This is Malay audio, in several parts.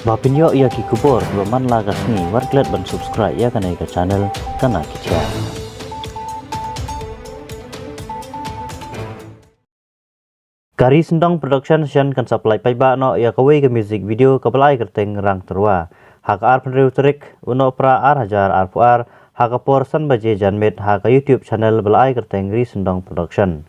Bapinyo ia ki kubur baman lagas ni warklet ban subscribe ya kanai ke channel kana kicia. Kari Sendong Production Shan kan supply pai ba no ia kawai ke music video kabelai kerteng rang terwa. Hak ar penriu terik uno pra ar hajar ar puar hak porsan baje janmet hak YouTube channel belai kerteng Kari Sendong Production.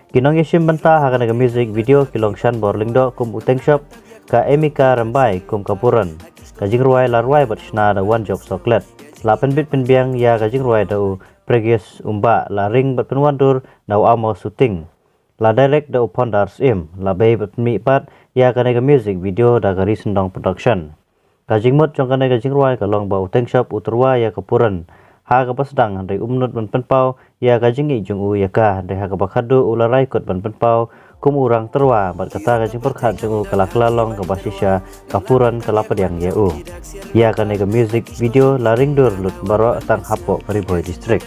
Kinong yesim benta hak naga music video kilong shan borling do kum uteng shop ka Emika Rambai kum kapuran. Kajing ruai larwai bat shna da one job chocolate. Lapan bit penbiang ya kajing ruai da pregius umba la ring bat penwandur da amo shooting. La direct da upon dars im la bay bat mi pat ya kanega music video da Kari Sendong Production. Kajing mut jong kanega jing ruai ka long ba uteng shop uterwa ya kapuran. Ha ka pasdang handai umnut ban penpau ya kajing i jung u ya ka handai ha ka bakhadu ularai kot ban penpau kum urang terwa bat kata kajing perkhat jung u kalakla long ka basisha kapuran kalapad yang ya u. Ya kanega music video la ring dur lut baro tang hapo Kariboy district.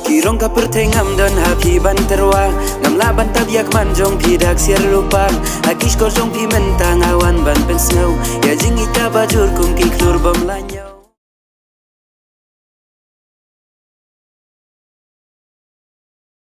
Kirong ka pertengam dan hapi banterwa ngamla bantab yak manjong pidak siar lupa akish kosong pi mentang awan ban pensau ya jingi ka bajur kum ki klur bom lanyo.